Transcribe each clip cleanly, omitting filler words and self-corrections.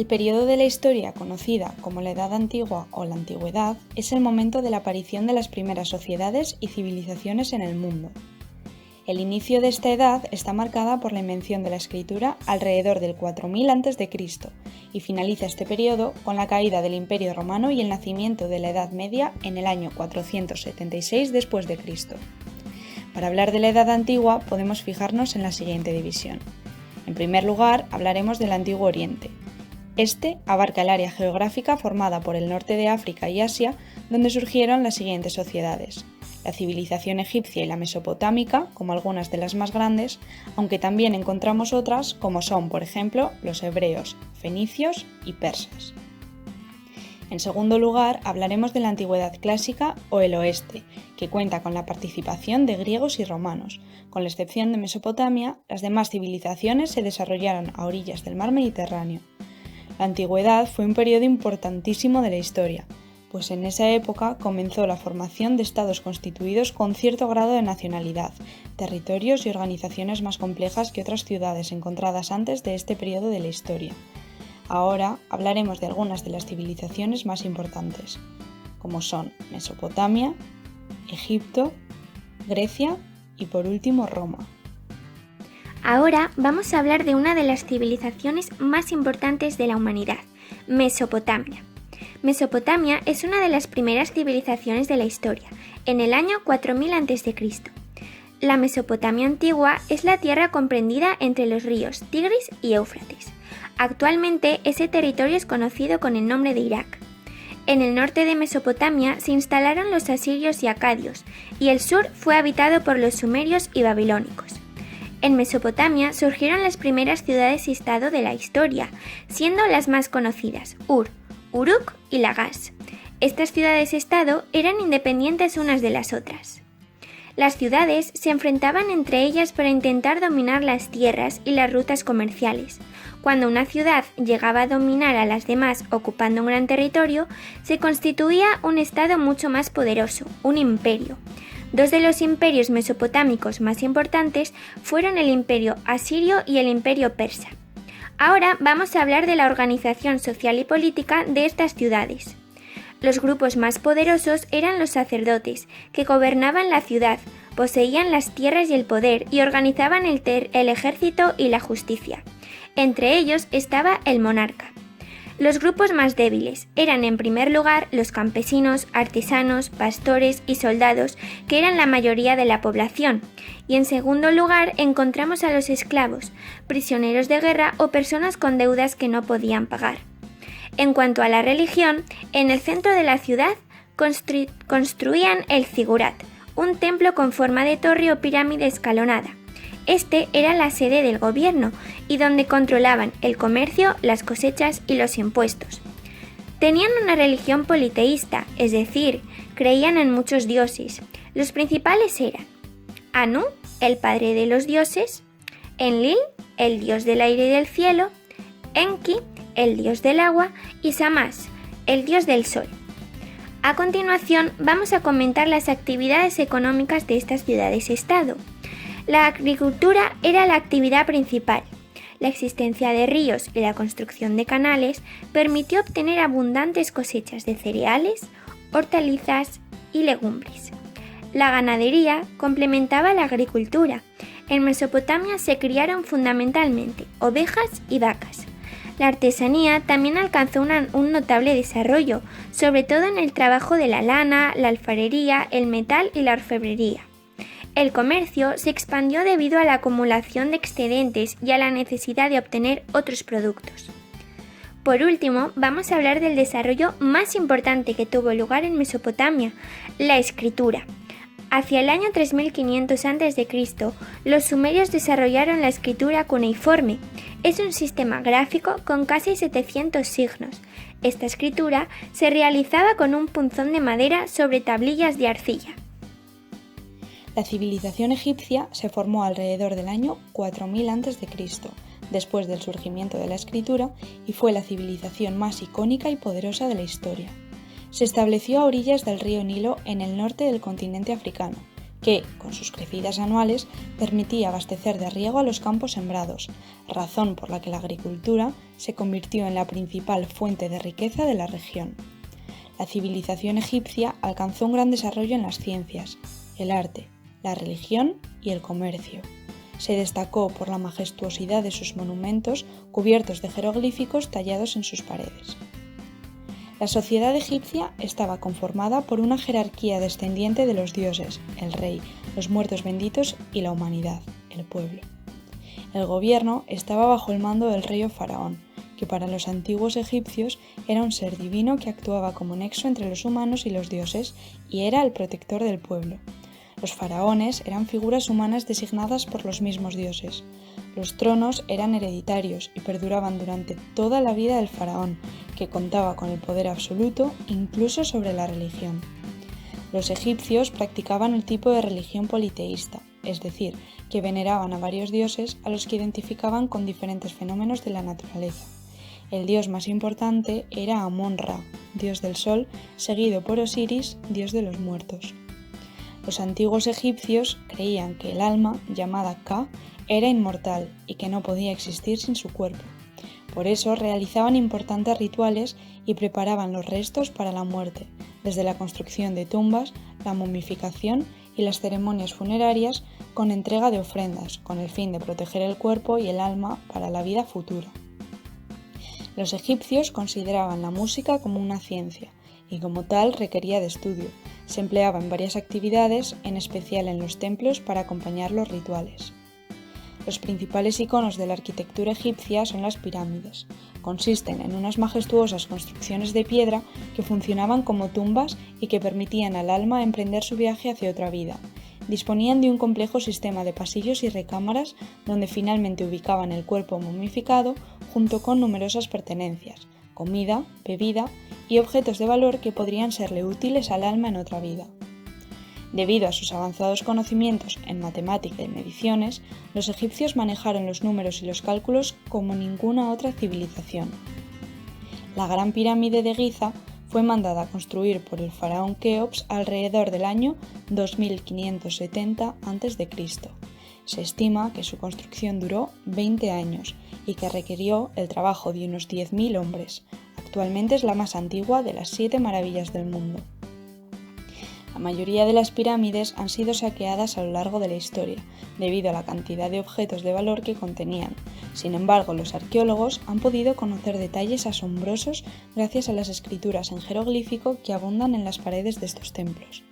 El periodo de la historia conocida como la Edad Antigua o la Antigüedad es el momento de la aparición de las primeras sociedades y civilizaciones en el mundo. El inicio de esta edad está marcada por la invención de la escritura alrededor del 4000 a.C. y finaliza este periodo con la caída del Imperio Romano y el nacimiento de la Edad Media en el año 476 después de Cristo. Para hablar de la Edad Antigua podemos fijarnos en la siguiente división. En primer lugar, hablaremos del Antiguo Oriente. Este abarca el área geográfica formada por el norte de África y Asia, donde surgieron las siguientes sociedades: la civilización egipcia y la mesopotámica, como algunas de las más grandes, aunque también encontramos otras como son, por ejemplo, los hebreos, fenicios y persas. En segundo lugar, hablaremos de la Antigüedad clásica o el Oeste, que cuenta con la participación de griegos y romanos. Con la excepción de Mesopotamia, las demás civilizaciones se desarrollaron a orillas del mar Mediterráneo. La Antigüedad fue un periodo importantísimo de la historia, pues en esa época comenzó la formación de estados constituidos con cierto grado de nacionalidad, territorios y organizaciones más complejas que otras ciudades encontradas antes de este periodo de la historia. Ahora hablaremos de algunas de las civilizaciones más importantes, como son Mesopotamia, Egipto, Grecia y por último Roma. Ahora vamos a hablar de una de las civilizaciones más importantes de la humanidad, Mesopotamia. Mesopotamia es una de las primeras civilizaciones de la historia, en el año 4000 a.C. La Mesopotamia antigua es la tierra comprendida entre los ríos Tigris y Éufrates. Actualmente ese territorio es conocido con el nombre de Irak. En el norte de Mesopotamia se instalaron los asirios y acadios, y el sur fue habitado por los sumerios y babilónicos. En Mesopotamia surgieron las primeras ciudades-estado de la historia, siendo las más conocidas Ur, Uruk y Lagash. Estas ciudades-estado eran independientes unas de las otras. Las ciudades se enfrentaban entre ellas para intentar dominar las tierras y las rutas comerciales. Cuando una ciudad llegaba a dominar a las demás ocupando un gran territorio, se constituía un estado mucho más poderoso, un imperio. Dos de los imperios mesopotámicos más importantes fueron el imperio asirio y el imperio persa. Ahora vamos a hablar de la organización social y política de estas ciudades. Los grupos más poderosos eran los sacerdotes, que gobernaban la ciudad, poseían las tierras y el poder y organizaban el ejército y la justicia. Entre ellos estaba el monarca. Los grupos más débiles eran en primer lugar los campesinos, artesanos, pastores y soldados, que eran la mayoría de la población, y en segundo lugar encontramos a los esclavos, prisioneros de guerra o personas con deudas que no podían pagar. En cuanto a la religión, en el centro de la ciudad construían el zigurat, un templo con forma de torre o pirámide escalonada. Este era la sede del gobierno y donde controlaban el comercio, las cosechas y los impuestos. Tenían una religión politeísta, es decir, creían en muchos dioses. Los principales eran Anu, el padre de los dioses; Enlil, el dios del aire y del cielo; Enki, el dios del agua; y Shamash, el dios del sol. A continuación vamos a comentar las actividades económicas de estas ciudades-estado. La agricultura era la actividad principal. La existencia de ríos y la construcción de canales permitió obtener abundantes cosechas de cereales, hortalizas y legumbres. La ganadería complementaba la agricultura. En Mesopotamia se criaron fundamentalmente ovejas y vacas. La artesanía también alcanzó un notable desarrollo, sobre todo en el trabajo de la lana, la alfarería, el metal y la orfebrería. El comercio se expandió debido a la acumulación de excedentes y a la necesidad de obtener otros productos. Por último, vamos a hablar del desarrollo más importante que tuvo lugar en Mesopotamia, la escritura. Hacia el año 3500 a.C., los sumerios desarrollaron la escritura cuneiforme. Es un sistema gráfico con casi 700 signos. Esta escritura se realizaba con un punzón de madera sobre tablillas de arcilla. La civilización egipcia se formó alrededor del año 4000 a.C., después del surgimiento de la escritura, y fue la civilización más icónica y poderosa de la historia. Se estableció a orillas del río Nilo en el norte del continente africano, que, con sus crecidas anuales, permitía abastecer de riego a los campos sembrados, razón por la que la agricultura se convirtió en la principal fuente de riqueza de la región. La civilización egipcia alcanzó un gran desarrollo en las ciencias, el arte, la religión y el comercio. Se destacó por la majestuosidad de sus monumentos cubiertos de jeroglíficos tallados en sus paredes. La sociedad egipcia estaba conformada por una jerarquía descendiente de los dioses, el rey, los muertos benditos y la humanidad, el pueblo. El gobierno estaba bajo el mando del rey o faraón, que para los antiguos egipcios era un ser divino que actuaba como nexo entre los humanos y los dioses y era el protector del pueblo. Los faraones eran figuras humanas designadas por los mismos dioses. Los tronos eran hereditarios y perduraban durante toda la vida del faraón, que contaba con el poder absoluto incluso sobre la religión. Los egipcios practicaban el tipo de religión politeísta, es decir, que veneraban a varios dioses a los que identificaban con diferentes fenómenos de la naturaleza. El dios más importante era Amón-Ra, dios del sol, seguido por Osiris, dios de los muertos. Los antiguos egipcios creían que el alma, llamada Ka, era inmortal y que no podía existir sin su cuerpo. Por eso realizaban importantes rituales y preparaban los restos para la muerte, desde la construcción de tumbas, la momificación y las ceremonias funerarias con entrega de ofrendas, con el fin de proteger el cuerpo y el alma para la vida futura. Los egipcios consideraban la música como una ciencia y como tal requería de estudio. Se empleaba en varias actividades, en especial en los templos para acompañar los rituales. Los principales iconos de la arquitectura egipcia son las pirámides. Consisten en unas majestuosas construcciones de piedra que funcionaban como tumbas y que permitían al alma emprender su viaje hacia otra vida. Disponían de un complejo sistema de pasillos y recámaras donde finalmente ubicaban el cuerpo momificado junto con numerosas pertenencias, comida, bebida y objetos de valor que podrían serle útiles al alma en otra vida. Debido a sus avanzados conocimientos en matemática y mediciones, los egipcios manejaron los números y los cálculos como ninguna otra civilización. La Gran Pirámide de Giza fue mandada a construir por el faraón Keops alrededor del año 2570 a.C. Se estima que su construcción duró 20 años y que requirió el trabajo de unos 10.000 hombres. Actualmente es la más antigua de las 7 maravillas del mundo. La mayoría de las pirámides han sido saqueadas a lo largo de la historia, debido a la cantidad de objetos de valor que contenían. Sin embargo, los arqueólogos han podido conocer detalles asombrosos gracias a las escrituras en jeroglífico que abundan en las paredes de estos templos.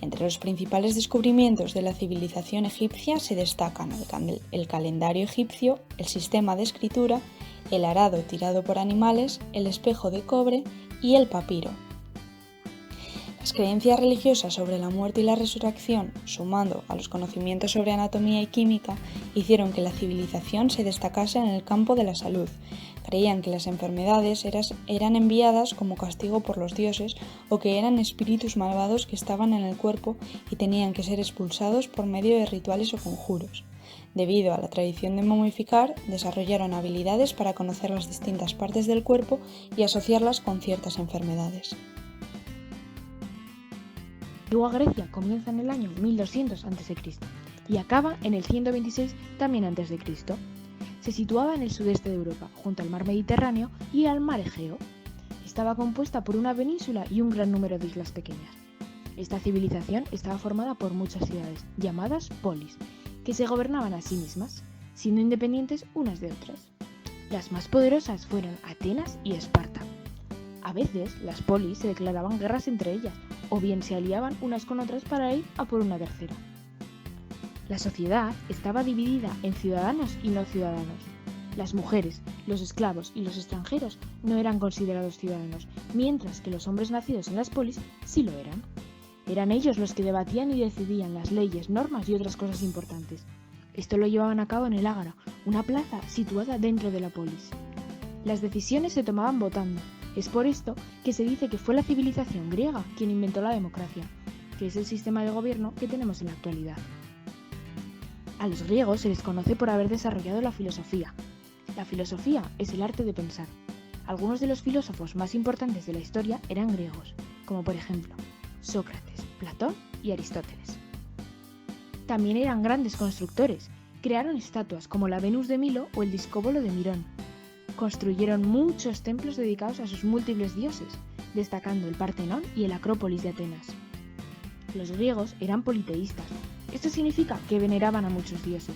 Entre los principales descubrimientos de la civilización egipcia se destacan el calendario egipcio, el sistema de escritura, el arado tirado por animales, el espejo de cobre y el papiro. Las creencias religiosas sobre la muerte y la resurrección, sumando a los conocimientos sobre anatomía y química, hicieron que la civilización se destacase en el campo de la salud. Creían que las enfermedades eran enviadas como castigo por los dioses o que eran espíritus malvados que estaban en el cuerpo y tenían que ser expulsados por medio de rituales o conjuros. Debido a la tradición de momificar, desarrollaron habilidades para conocer las distintas partes del cuerpo y asociarlas con ciertas enfermedades. La antigua Grecia comienza en el año 1200 a.C. y acaba en el 126 también a.C. Se situaba en el sudeste de Europa, junto al mar Mediterráneo y al mar Egeo. Estaba compuesta por una península y un gran número de islas pequeñas. Esta civilización estaba formada por muchas ciudades, llamadas polis, que se gobernaban a sí mismas, siendo independientes unas de otras. Las más poderosas fueron Atenas y Esparta. A veces, las polis se declaraban guerras entre ellas, o bien se aliaban unas con otras para ir a por una tercera. La sociedad estaba dividida en ciudadanos y no ciudadanos. Las mujeres, los esclavos y los extranjeros no eran considerados ciudadanos, mientras que los hombres nacidos en las polis sí lo eran. Eran ellos los que debatían y decidían las leyes, normas y otras cosas importantes. Esto lo llevaban a cabo en el Ágora, una plaza situada dentro de la polis. Las decisiones se tomaban votando. Es por esto que se dice que fue la civilización griega quien inventó la democracia, que es el sistema de gobierno que tenemos en la actualidad. A los griegos se les conoce por haber desarrollado la filosofía. La filosofía es el arte de pensar. Algunos de los filósofos más importantes de la historia eran griegos, como por ejemplo Sócrates, Platón y Aristóteles. También eran grandes constructores. Crearon estatuas como la Venus de Milo o el Discóbolo de Mirón. Construyeron muchos templos dedicados a sus múltiples dioses, destacando el Partenón y el Acrópolis de Atenas. Los griegos eran politeístas. Esto significa que veneraban a muchos dioses.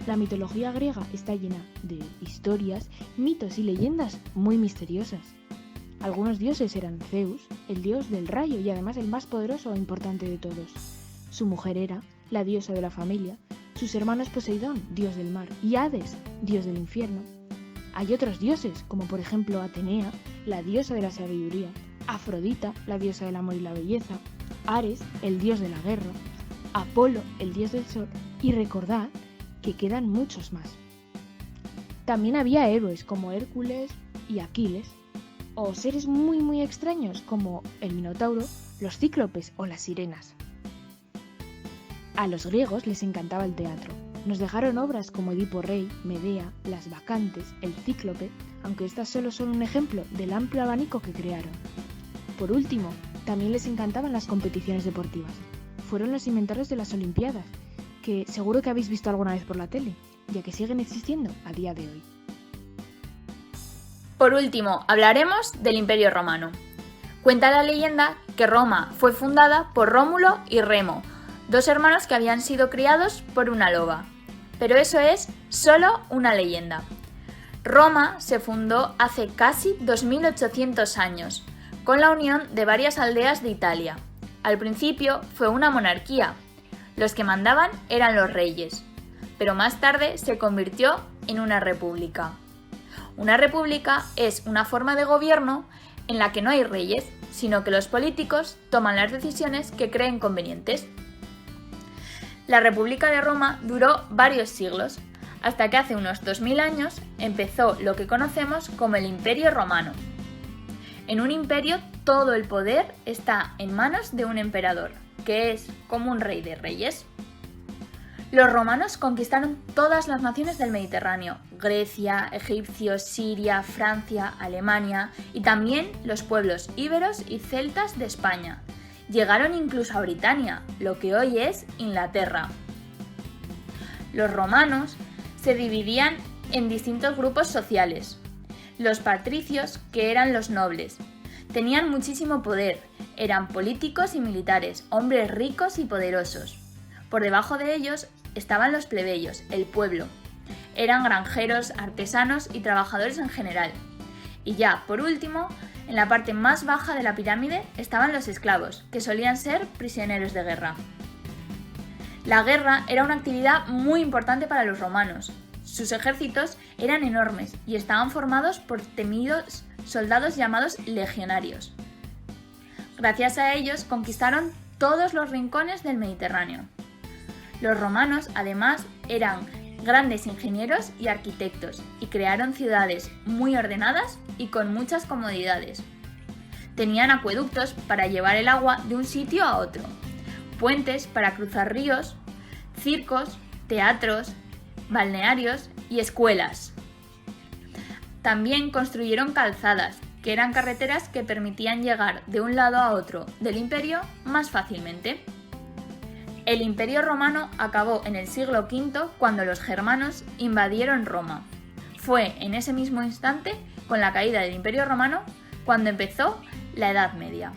La mitología griega está llena de historias, mitos y leyendas muy misteriosas. Algunos dioses eran Zeus, el dios del rayo y además el más poderoso e importante de todos. Su mujer era la diosa de la familia, sus hermanos Poseidón, dios del mar, y Hades, dios del infierno. Hay otros dioses, como por ejemplo Atenea, la diosa de la sabiduría, Afrodita, la diosa del amor y la belleza, Ares, el dios de la guerra, Apolo, el dios del sol, y recordad que quedan muchos más. También había héroes como Hércules y Aquiles, o seres muy extraños como el Minotauro, los cíclopes o las sirenas. A los griegos les encantaba el teatro. Nos dejaron obras como Edipo Rey, Medea, Las Bacantes, El Cíclope, aunque estas solo son un ejemplo del amplio abanico que crearon. Por último, también les encantaban las competiciones deportivas. Fueron los inventores de las Olimpiadas, que seguro que habéis visto alguna vez por la tele, ya que siguen existiendo a día de hoy. Por último, hablaremos del Imperio Romano. Cuenta la leyenda que Roma fue fundada por Rómulo y Remo, dos hermanos que habían sido criados por una loba. Pero eso es solo una leyenda. Roma se fundó hace casi 2800 años, con la unión de varias aldeas de Italia. Al principio fue una monarquía. Los que mandaban eran los reyes, pero más tarde se convirtió en una república. Una república es una forma de gobierno en la que no hay reyes, sino que los políticos toman las decisiones que creen convenientes. La República de Roma duró varios siglos, hasta que hace unos 2000 años empezó lo que conocemos como el Imperio Romano. En un imperio todo el poder está en manos de un emperador, que es como un rey de reyes. Los romanos conquistaron todas las naciones del Mediterráneo: Grecia, Egipcio, Siria, Francia, Alemania y también los pueblos íberos y celtas de España. Llegaron incluso a Britania, lo que hoy es Inglaterra. Los romanos se dividían en distintos grupos sociales. Los patricios, que eran los nobles, tenían muchísimo poder, eran políticos y militares, hombres ricos y poderosos. Por debajo de ellos estaban los plebeyos, el pueblo. Eran granjeros, artesanos y trabajadores en general. Y ya, por último, en la parte más baja de la pirámide estaban los esclavos, que solían ser prisioneros de guerra. La guerra era una actividad muy importante para los romanos. Sus ejércitos eran enormes y estaban formados por temidos soldados llamados legionarios. Gracias a ellos conquistaron todos los rincones del Mediterráneo. Los romanos, además, eran grandes ingenieros y arquitectos y crearon ciudades muy ordenadas y con muchas comodidades. Tenían acueductos para llevar el agua de un sitio a otro, puentes para cruzar ríos, circos, teatros, balnearios y escuelas. También construyeron calzadas, que eran carreteras que permitían llegar de un lado a otro del imperio más fácilmente. El Imperio Romano acabó en el siglo V cuando los germanos invadieron Roma. Fue en ese mismo instante, con la caída del Imperio Romano, cuando empezó la Edad Media.